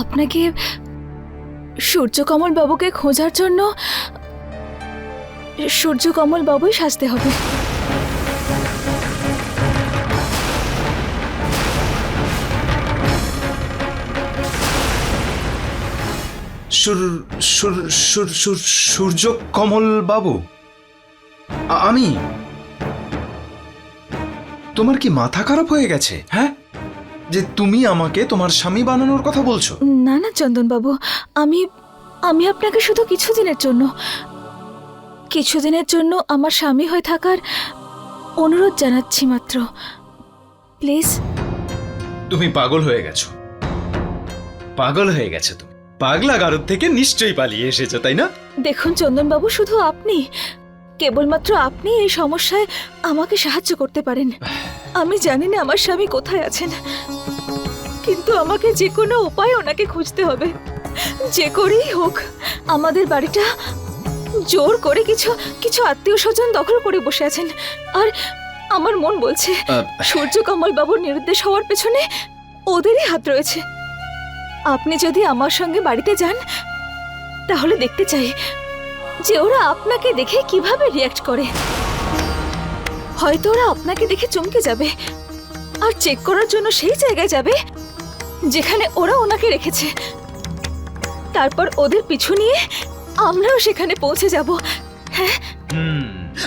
আপনাকে সূর্যকমল বাবুকে খোঁজার জন্য সূর্যকমল বাবুই সাজতে হবে। সূর্য কমল বাবু, আমি? তোমার কি মাথা খারাপ হয়ে গেছে? হ্যাঁ, যে তুমি আমাকে তোমার স্বামী বানানোর কথা বলছো? না না চন্দন বাবু, আমি আমি আপনাকে শুধু কিছুদিনের জন্য আমার স্বামী হয়ে থাকার অনুরোধ জানাচ্ছি মাত্র। প্লিজ। তুমি পাগল হয়ে গেছো, পাগল হয়ে গেছো তুমি। পাগলা গারদ থেকে নিশ্চয়ই পালিয়ে এসেছো, তাই না? দেখুন চন্দন বাবু, শুধু আপনি, কেবলমাত্র আপনি এই সমস্যায় আমাকে সাহায্য করতে পারেন। আমি জানি না আমার স্বামী কোথায় আছেন, কিন্তু আমাকে যে কোনো উপায়ে ওনাকে খুঁজতে হবে। যে করেই হোক আমাদের বাড়িটা জোর করে কিছু আত্মীয় স্বজন দখল করে বসে আছেন, আর আমার মন বলছে সূর্যকমল বাবুর নিরুদ্দেশ হওয়ার পেছনে ওদেরই হাত রয়েছে। আপনি যদি আমার সঙ্গে বাড়িতে যান তাহলে দেখতে চাই যে ওরা আপনাকে দেখে কিভাবে রিয়্যাক্ট করে। হয়তো ওরা আপনাকে দেখে চমকে যাবে আর চেক করার জন্য সেই জায়গায় যাবে যেখানে ওরা ওনাকে রেখেছে। তারপর ওদের পিছু নিয়ে আমরাও সেখানে পৌঁছে যাব। হ্যাঁ।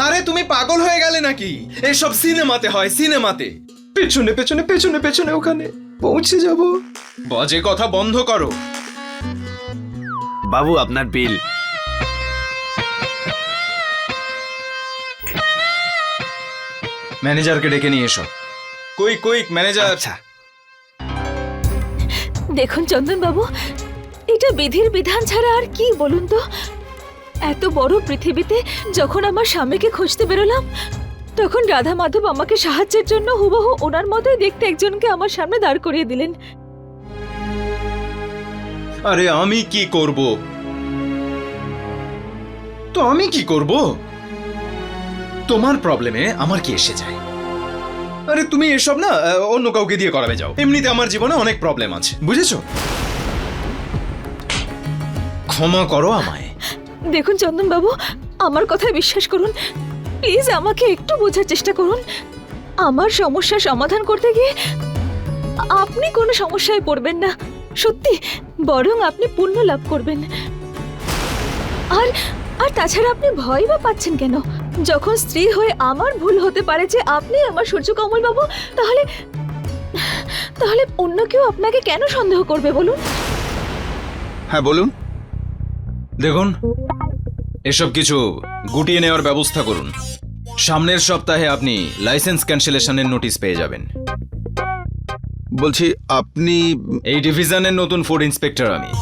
আরে তুমি পাগল হয়ে গেলে নাকি? এসব সিনেমাতে হয়, সিনেমাতে। পেছনে পেছনে পেছনে পেছনে ওখানে পৌঁছে যাব। বাজে কথা বন্ধ করো। বাবু, আপনার বিল। ম্যানেজারকে ডেকে নিয়ে এসো। Quick quick manager. আচ্ছা। দেখুন চন্দন বাবু, এটা বিধির বিধান ছাড়া আর কি বলুন তো। এত বড় পৃথিবীতে যখন আমার স্বামীকে খুঁজতে বেরোলাম, তখন রাধা মাধব আমাকে সাহায্যের জন্য হুবহু ওনার মতোই দেখতে একজনকে আমার সামনে দাঁড় করিয়ে দিলেন। আরে আমি কি করব? তো আমি কি করব? তোমার প্রবলেমে আমার কি এসে যায়? আরে তুমি এসব না অন্য কাউকে দিয়ে করাবে যাও। এমনিতে আমার জীবনে অনেক প্রবলেম আছে, বুঝেছো? ক্ষমা করো আমায়। দেখুন চন্দন বাবু, আমার কথায় বিশ্বাস করুন, প্লিজ আমাকে একটু বোঝার চেষ্টা করুন। আমার সমস্যার সমাধান করতে গিয়ে আপনি কোনো সমস্যায় পড়বেন না, সত্যি, বরং আপনি পুণ্য লাভ করবেন। আর আর তাছাড়া আপনি ভয় বা পাচ্ছেন কেন? যখন স্ত্রী হয়ে আমার ভুল হতে পারে যে আপনি আমার সূর্যকমল বাবু, তাহলে তাহলে অন্য কেউ আপনাকে কেন সন্দেহ করবে বলুন? হ্যাঁ বলুন। দেখুন, এসব কিছু গুটিয়ে নেওয়ার ব্যবস্থা করুন। সামনের সপ্তাহে আপনি লাইসেন্স ক্যান্সেলেশনের নোটিশ পেয়ে যাবেন। বলছি, আপনি? এই ডিভিশনের নতুন ফুড ইন্সপেক্টর আমি।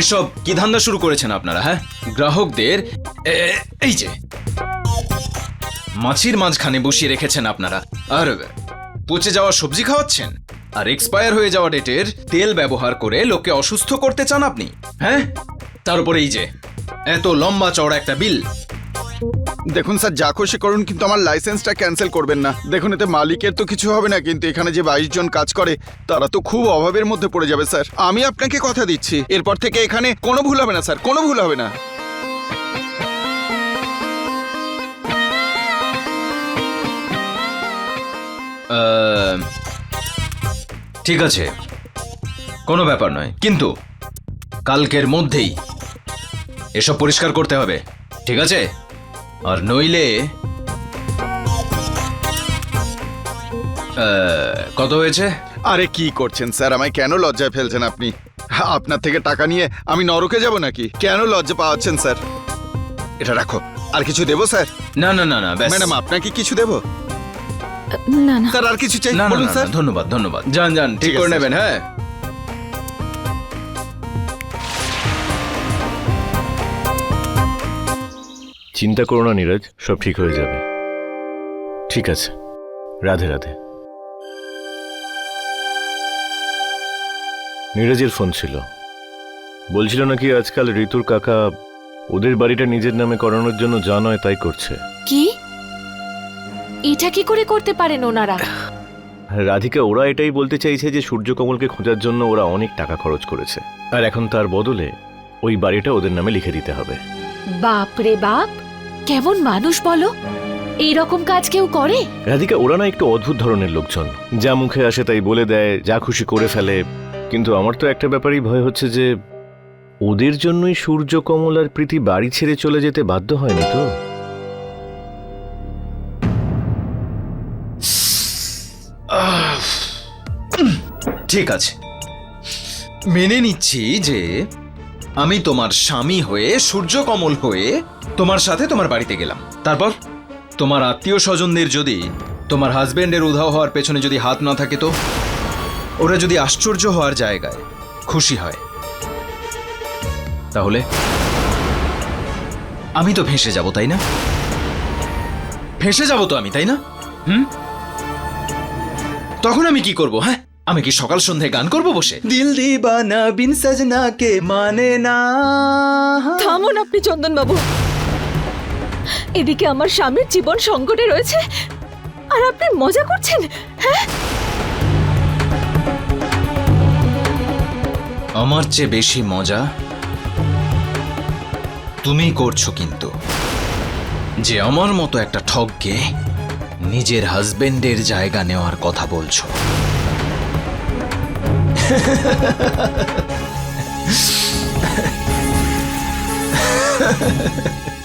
এসব কি ধান্দা শুরু করেছেন আপনারা? হ্যাঁ, গ্রাহকদের এই যে মাছির মাঝখানে বসিয়ে রেখেছেন আপনারা, আর পচে যাওয়া সবজি খাওয়াচ্ছেন, আর এক্সপায়ার হয়ে যাওয়া ডেটের তেল ব্যবহার করে লোককে অসুস্থ করতে চান আপনি। হ্যাঁ, তার উপরে এই যে এত লম্বা চওড়া একটা বিল। দেখুন স্যার, যা খুশি করুন, কিন্তু আমার লাইসেন্সটা ক্যান্সেল করবেন না। দেখুন, এতে মালিকের তো কিছু হবে না, কিন্তু এখানে যে 22 জন কাজ করে তারা তো খুব অভাবের মধ্যে পড়ে যাবে স্যার। আমি আপনাকে কথা দিচ্ছি, এরপর থেকে এখানে কোনো ভুল হবে না স্যার, কোনো ভুল হবে না। ঠিক আছে, কোনো ব্যাপার নয়, কিন্তু কালকের মধ্যেই এসব পরিষ্কার করতে হবে, ঠিক আছে? আর নইলে কত হয়েছে? আরে কি করছেন স্যার, আমায় কেন লজ্জায় ফেলছেন আপনি? আপনার থেকে টাকা নিয়ে আমি নরকে যাব নাকি? কেন লজ্জা পাওয়াচ্ছেন স্যার? এটা রাখো। আর কিছু দেবো স্যার? না না না না, ম্যাডাম, আপনাকে কিছু দেবো? না না স্যার আর কিছু চাই? না না বলুন না, স্যার। ধন্যবাদ ধন্যবাদ, যান যান, ঠিক ঠিক করে আছে, নেবেন। হ্যাঁ, চিন্তা করো না নীরজ, সব ঠিক হয়ে যাবে। ঠিক আছে, রাধে রাধে। নীরজের ফোন ছিল, বলছিল নাকি আজকাল ঋতুর কাকা ওদের বাড়িটা নিজের নামে করানোর জন্য যা নয় তাই করছে। কি এটা কি করে করতে পারেন ওনারা? রাধিকা, ওরা এটাই বলতে চাইছে যে সূর্যকমলকে খোঁজার জন্য ওরা অনেক টাকা খরচ করেছে, আর এখন তার বদলে ওই বাড়িটা ওদের নামে লিখে দিতে হবে। বাপ রে বাপ, কেমন মানুষ বলো, এই রকম কাজ কেউ করে? রাধিকা, ওরা না একটু অদ্ভুত ধরনের লোকজন, যা মুখে আসে তাই বলে দেয়, যা খুশি করে ফেলে। কিন্তু আমার তো একটা ব্যাপারই ভয় হচ্ছে যে ওদের জন্যই সূর্যকমল আর প্রীতি বাড়ি ছেড়ে চলে যেতে বাধ্য হয়নি তো? ঠিক আছে, মেনে নিচ্ছি যে আমি তোমার স্বামী হয়ে, সূর্যকমল হয়ে তোমার সাথে তোমার বাড়িতে গেলাম। তারপর তোমার আত্মীয় স্বজনদের যদি তোমার হাজবেন্ডের উধাও হওয়ার পেছনে যদি হাত না থাকে, তো ওরা যদি আশ্চর্য হওয়ার জায়গায় খুশি হয়, তাহলে আমি তো ফেঁসে যাব, তাই না? ফেঁসে যাব তো আমি, তাই না? তখন আমি কি করব? হ্যাঁ, আমি কি সকাল সন্ধ্যায় গান করব বসে? দিল দিবানা বিন সजना কে মানে না। থামুন আপনি চন্দন বাবু। এদিকে আমার স্বামীর জীবন সংকটে রয়েছে, আর আপনি মজা করছেন। হ্যাঁ, আমার চেয়ে বেশি মজা তুমি করছো কিন্তু, যে আমার মতো একটা ঠগকে নিজের হাজবেন্ডের জায়গা নেওয়ার কথা বলছো।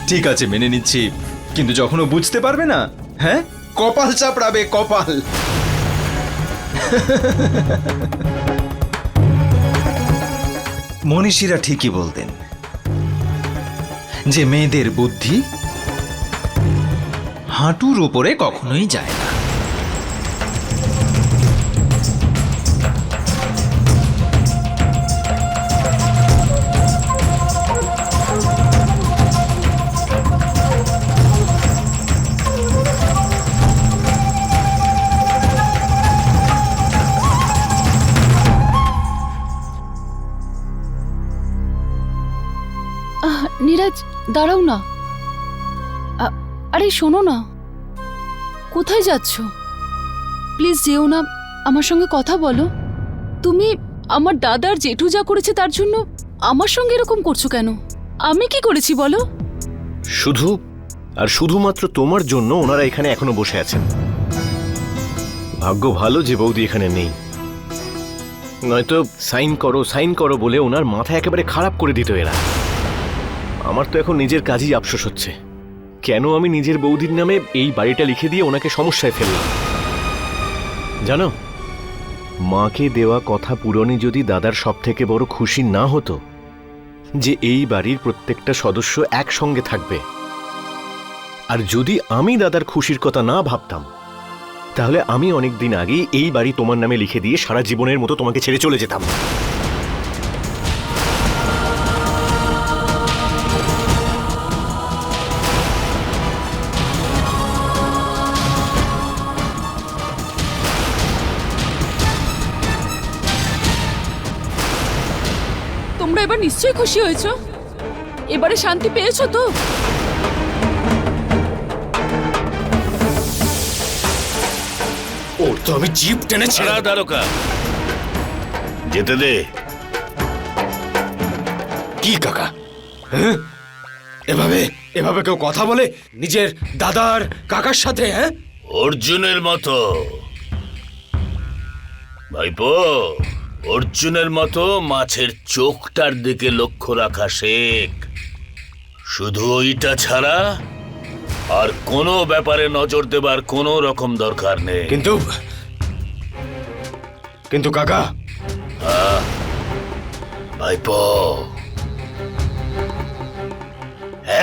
ঠিক আছে, মেনে নিচ্ছি, কিন্তু যখন ও বুঝতে পারবে না, হ্যাঁ, কপাল চাপড়াবে, কপাল। মনীষীরা ঠিকই বলতেন যে মেয়েদের বুদ্ধি হাঁটুর উপরে কখনোই যায় না। নীরাজ, দাঁড়াও না। আরে শোনো না, কোথায় যাচ্ছ? প্লিজ যেও না, আমার সঙ্গে কথা বলো। তুমি আমার দাদার জেঠু যা করেছে তার জন্য আমার সঙ্গে এরকম করছো কেন? আমি কি করেছি বলো? শুধু আর শুধুমাত্র তোমার জন্য ওনারা এখানে এখনো বসে আছেন। ভাগ্য ভালো যে বৌদি এখানে নেই, নয়তো সাইন করো বলে ওনার মাথা একেবারে খারাপ করে দিত এরা। আমার তো এখন নিজের কাজই আফসোস হচ্ছে, কেন আমি নিজের বৌদির নামে এই বাড়িটা লিখে দিয়ে ওনাকে সমস্যায় ফেললাম। জানো, মাকে দেওয়া কথা পূরণে যদি দাদার সব থেকে বড় খুশি না হতো যে এই বাড়ির প্রত্যেকটা সদস্য একসঙ্গে থাকবে, আর যদি আমি দাদার খুশির কথা না ভাবতাম, তাহলে আমি অনেকদিন আগেই এই বাড়ি তোমার নামে লিখে দিয়ে সারা জীবনের মতো তোমাকে ছেড়ে চলে যেতাম। তোমরা এবার নিশ্চয়ই খুশি হয়েছো, এবারে শান্তি পেয়েছো তো? ওর তো আমি জিপ টেনে ছেড়ে দেব। দ্বারকা, যেতে দে। কি কাকা, হ্যাঁ? এভাবে এভাবে কেউ কথা বলে নিজের দাদার কাকার সাথে? হ্যাঁ, অর্জুনের মতো ভাইপো, অর্জুনের মতো মাছের চোখটার দিকে লক্ষ্য রাখা শেখ। শুধু ওইটা ছাড়া আর কোনো ব্যাপারে নজর দেবার কোনো রকম দরকার নেই। কিন্তু কাকা, ভাইপো,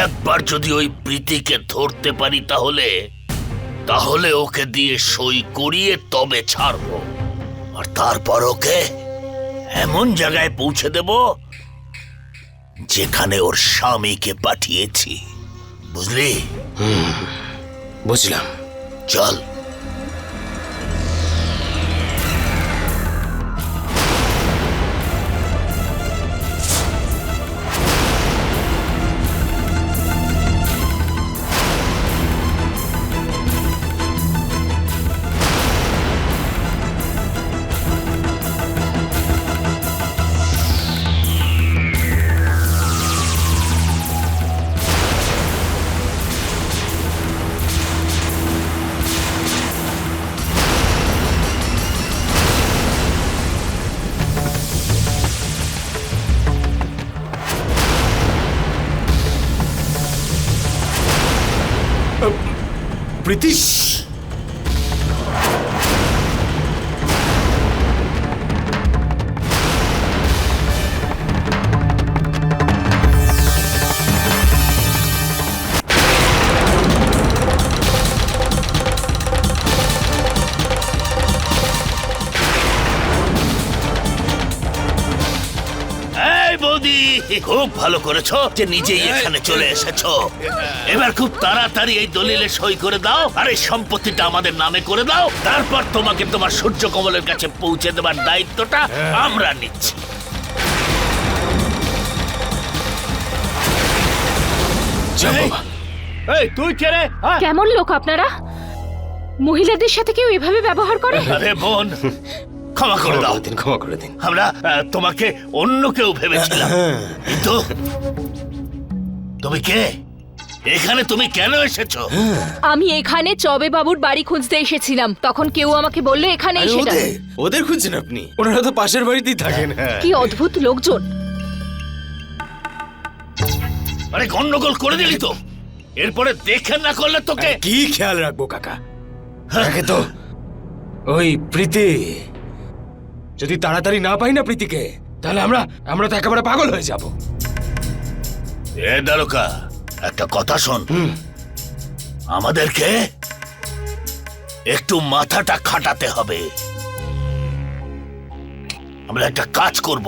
একবার যদি ওই প্রীতিকে ধরতে পারি তাহলে ওকে দিয়ে সই করিয়ে তবে ছাড়বো, আর তারপর ওকে এমন জায়গায় পৌঁছে দেব যেখানে ওর স্বামীকে পাঠিয়েছি। বুঝলি? বুঝলাম। চল। প্রীতি এই বৌদি, খুব ভালো করেছো যে নিজেই এখানে চলে এসেছো। এবার খুব তাড়াতাড়ি এই দলিলে সই করে দাও আর এই সম্পত্তিটা আমাদের নামে করে দাও। তারপর তোমাকে তোমার সূর্য কমলের কাছে পৌঁছে দেবার দায়িত্বটা আমরা নিচ্ছি। এই তুই কে রে? কেমন লোক আপনারা? মহিলাদের সাথে কেউ এভাবে ব্যবহার করে? আরে বোন, ক্ষমা করে দাও। ক্ষমা করে দিন। আমরা তোমাকে অন্য কেউ ভেবেছিলাম। কিন্তু তুমি কে? এখানে তুমি কেন এসেছো? আমি এখানে চবে বাবুর বাড়ি খুঁজতে এসেছিলাম, তখন কেউ আমাকে বললো এখানে এসে যাও। ওদের খুঁজছেন আপনি? ওনারা তো পাশের বাড়িতেই থাকেন। কি অদ্ভুত লোকজন। আরে গন্ডগোল করে দিলি তো। এরপরে দেখে না করলে তোকে কি খেয়াল রাখবো কাকা? দেখে তো ওই প্রীতি, যদি তাড়াতাড়ি না পাই না প্রীতিকে, তাহলে আমরা তো একেবারে পাগল হয়ে যাব। এ দারোগা, একটা কথা শোন। আমাদেরকে একটু মাথাটা খাটাতে হবে। আমরা একটা কাজ করব।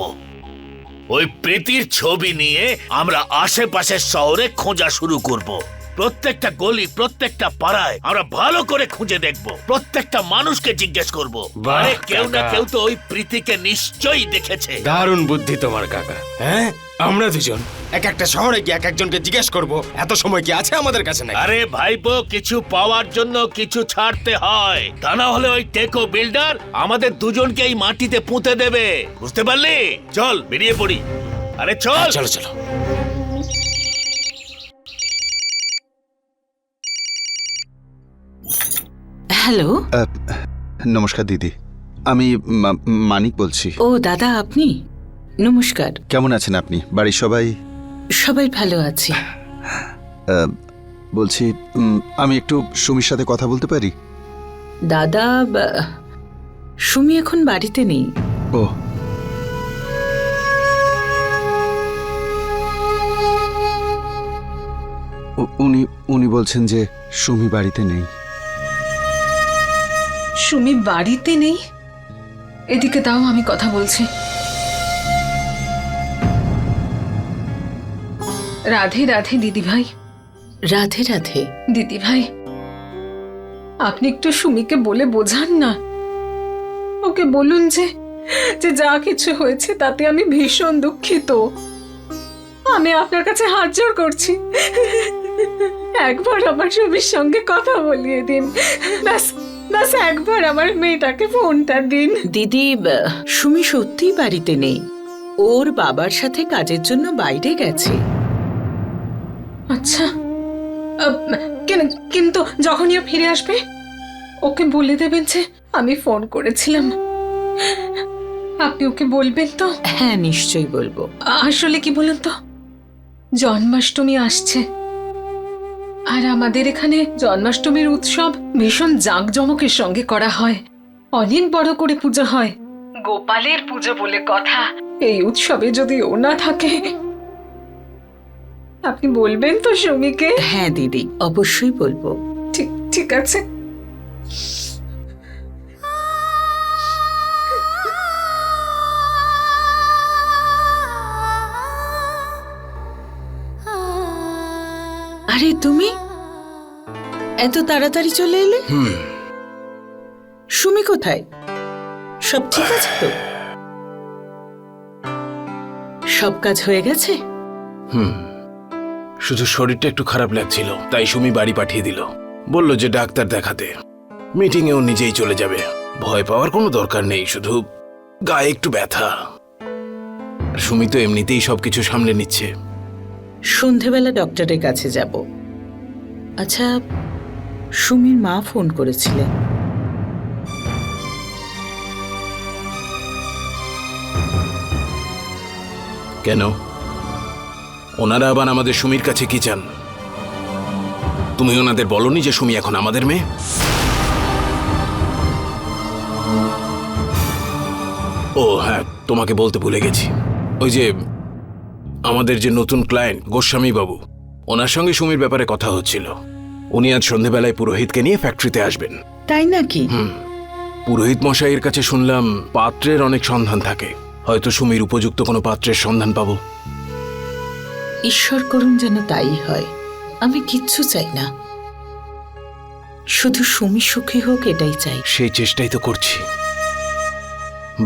ওই প্রীতির ছবি নিয়ে আমরা আশেপাশের শহরে খোঁজা শুরু করব। প্রত্যেকটা গলি, প্রত্যেকটা পাড়ায় আমরা ভালো করে খুঁজে দেখব। প্রত্যেকটা মানুষকে জিজ্ঞেস করব। বাহ, আরে কেউ না কাকা। কেউ তো ওই প্রীতিকে নিশ্চয়ই দেখেছে। দারুণ বুদ্ধি তোমার কাকা। হ্যাঁ, আমরা দুজন এক একটা শহরে গিয়ে এক একজনকে জিজ্ঞেস করব। এত সময় কি আছে আমাদের কাছে নাকি? আরে ভাইপো, কিছু পাওয়ার জন্য কিছু ছাড়তে হয়। তা না হলে ওই টেকো বিল্ডার আমাদের দুজনকে এই মাটিতে পুঁতে দেবে। বুঝতে পারলি? চল বেরিয়ে পড়ি। আরে চল। চলো চলো। হ্যালো। নমস্কার দিদি, আমি মানিক বলছি। ও দাদা, আপনি? নমস্কার। কেমন আছেন আপনি? বাড়ির সবাই? সবাই ভালো আছি। বলছি, আমি একটু সুমির সাথে কথা বলতে পারি? দাদা, সুমি এখন বাড়িতে নেই। ও, উনি বলছেন যে সুমি বাড়িতে নেই। সুমি বাড়িতে নেই? এদিকে দাও, আমি কথা বলছি। রাধে রাধে দিদি ভাই। রাধে রাধে। দিদি ভাই, আপনি একটু সুমিকে বলে বোঝান না। ওকে বলুন যে যা কিছু হয়েছে তাতে আমি ভীষণ দুঃখিত। আমি আপনার কাছে হাত জোড় করছি, একবার আমার সুমির সঙ্গে কথা বলিয়ে দিন। ব্যাস ব্যাস, একবার আমার মেয়েটাকে ফোনটা দিন। দিদি, সুমি সত্যিই বাড়িতে নেই। ওর বাবার সাথে কাজের জন্য বাইরে গেছে। আচ্ছা, কিন্তু যখনই ও ফিরে আসবে ওকে বলে দেবেন যে আমি ফোন করেছিলাম। আপনি ওকে বলবেন তো? হ্যাঁ, নিশ্চয়ই বলবো। আসলে কি বলুন তো, জন্মাষ্টমী আসছে, আর আমাদের এখানে জন্মাষ্টমীর উৎসব ভীষণ জাঁকজমকের সঙ্গে করা হয়। অনেক বড় করে পুজো হয়, গোপালের পুজো বলে কথা। এই উৎসবে যদি ও না থাকে, আপনি বলবেন তো সুমিকে? হ্যাঁ দিদি, অবশ্যই বলবো। ঠিক ঠিক আছে। আরে তুমি এত তাড়াতাড়ি চলে এলে? সুমি কোথায়? সব ঠিক আছে তো? সব কাজ হয়ে গেছে? শুধু শরীরটা একটু খারাপ লাগছিল, তাই সুমি বাড়ি পাঠিয়ে দিল। বলল যে ডাক্তার দেখাতে। মিটিংয়ে ও নিজেই চলে যাবে। ভয় পাওয়ার কোনো দরকার নেই, শুধু গায়ে একটু ব্যথা। আর সুমি তো এমনিতেই সবকিছু সামলে নিচ্ছে। সন্ধেবেলা ডক্টরের কাছে যাব। আচ্ছা, সুমির মা ফোন করেছিলেন। কেন? ওনারা আবার আমাদের সুমির কাছে কি চান? তুমি ওনাদের বলনি যে সুমি এখন আমাদের মেয়ে? ও হ্যাঁ, তোমাকে বলতে ভুলে গেছি। ওই যে আমাদের যে নতুন ক্লায়েন্ট গোস্বামী বাবু, ওনার সঙ্গে সুমির ব্যাপারে কথা হচ্ছিল। উনি আজ সন্ধেবেলায় পুরোহিতকে নিয়ে ফ্যাক্টরিতে আসবেন। তাই নাকি? পুরোহিত মশাইয়ের কাছে শুনলাম পাত্রের অনেক সন্ধান থাকে। হয়তো সুমির উপযুক্ত কোনো পাত্রের সন্ধান পাবো। ঈশ্বর করুন যেন তাই হয়। আমি কিচ্ছু চাই না, শুধু সুমি সুখী হোক এটাই চাই। সেই চেষ্টাই তো করছি,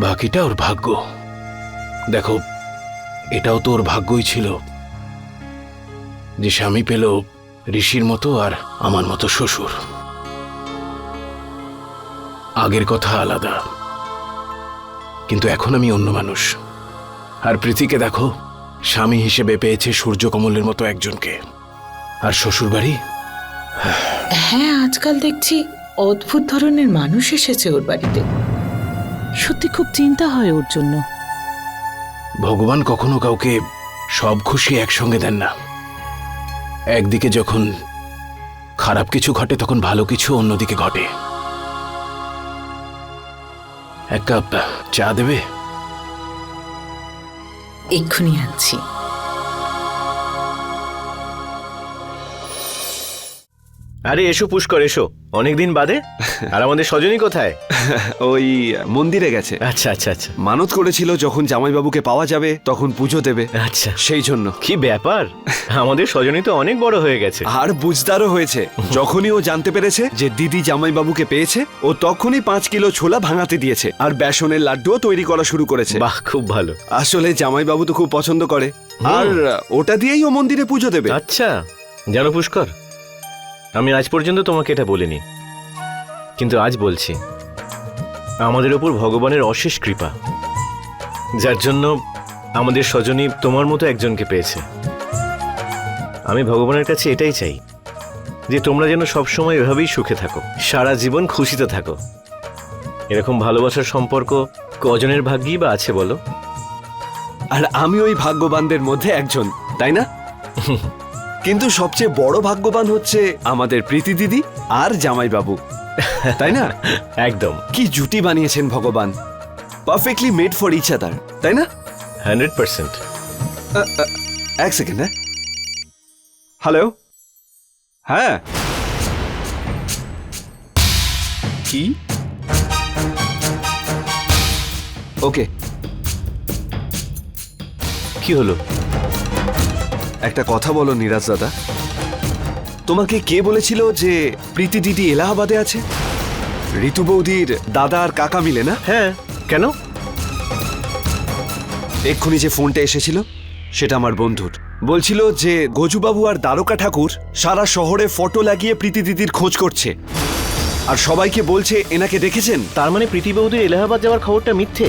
বাকিটা ওর ভাগ্য। দেখো, এটাও তো ওর ভাগ্যই ছিল যে স্বামী পেল ঋষির মতো আর আমার মতো শ্বশুর। আগের কথা আলাদা, কিন্তু এখন আমি অন্য মানুষ। আর প্রীতিকে দেখো, স্বামী হিসেবে পেয়েছে সূর্যকমলের মতো একজনকে। আর শ্বশুরবাড়ি, হ্যাঁ, আজকাল দেখছি অদ্ভুত ধরনের মানুষ এসেছে ওর বাড়িতে। সত্যি খুব চিন্তা হয় ওর জন্য। ভগবান কখনো কাউকে সব খুশি একসঙ্গে দেন না। একদিকে যখন খারাপ কিছু ঘটে তখন ভালো কিছু অন্যদিকে ঘটে। এক কাপ চা দেবে? এক্ষুনি আনছি। আরে এসো পুষ্কর, এসো। অনেকদিন বাদে। আর আমাদের সজনী কোথায়? ওই মন্দিরে গেছে। আচ্ছা আচ্ছা আচ্ছা মানত করেছিল যখন জামাইবাবুকে পাওয়া যাবে তখন পুজো দেবে, আচ্ছা। সেই জন্য। কি ব্যাপার, আমাদের সজনী তো অনেক বড় হয়ে গেছে। আর বুঝদারও হয়েছে। যখনই ও জানতে পেরেছে যে দিদি জামাইবাবুকে পেয়েছে, ও তখনই 5 কিলো ছোলা ভাঙাতে দিয়েছে আর বেসনের লাড্ডুও তৈরি করা শুরু করেছে। বাহ, খুব ভালো। আসলে জামাইবাবু তো খুব পছন্দ করে, আর ওটা দিয়েই ও মন্দিরে পুজো দেবে। আচ্ছা, জানো পুষ্কর, আমি আজ পর্যন্ত তোমাকে এটা বলিনি, কিন্তু আজ বলছি। আমাদের ওপর ভগবানের অশেষ কৃপা, যার জন্য আমাদের সজনী তোমার মতো একজনকে পেয়েছে। আমি ভগবানের কাছে এটাই চাই যে তোমরা যেন সবসময় এভাবেই সুখে থাকো, সারা জীবন খুশিতে থাকো। এরকম ভালোবাসার সম্পর্ক কজনের ভাগ্যই বা আছে বলো? আর আমি ওই ভাগ্যবানদের মধ্যে একজন, তাই না? কিন্তু সবচেয়ে বড় ভাগ্যবান হচ্ছে আমাদের প্রীতি দিদি আর জামাইবাবু, তাই না? একদম। কি জুটি বানিয়েছেন ভগবান, perfectly made for each other, তাই না? 100%। এক সেকেন্ড। হ্যাঁ, হ্যালো। হ্যাঁ, কি? ওকে। কি হলো? একটা কথা বলো নীরাজ দাদা, তোমাকে কে বলেছিল যে প্রীতি দিদি এলাহাবাদে আছে? ঋতু বৌদির দাদা আর কাকা মিলে না? হ্যাঁ, কেন? এক্ষুনি যে ফোনটা এসেছিল সেটা আমার বন্ধুর। বলছিল যে গজুবাবু আর দ্বারকা ঠাকুর সারা শহরে ফটো লাগিয়ে প্রীতি দিদির খোঁজ করছে, আর সবাইকে বলছে এনাকে দেখেছেন। তার মানে প্রীতি বৌদির এলাহাবাদ যাওয়ার খবরটা মিথ্যে?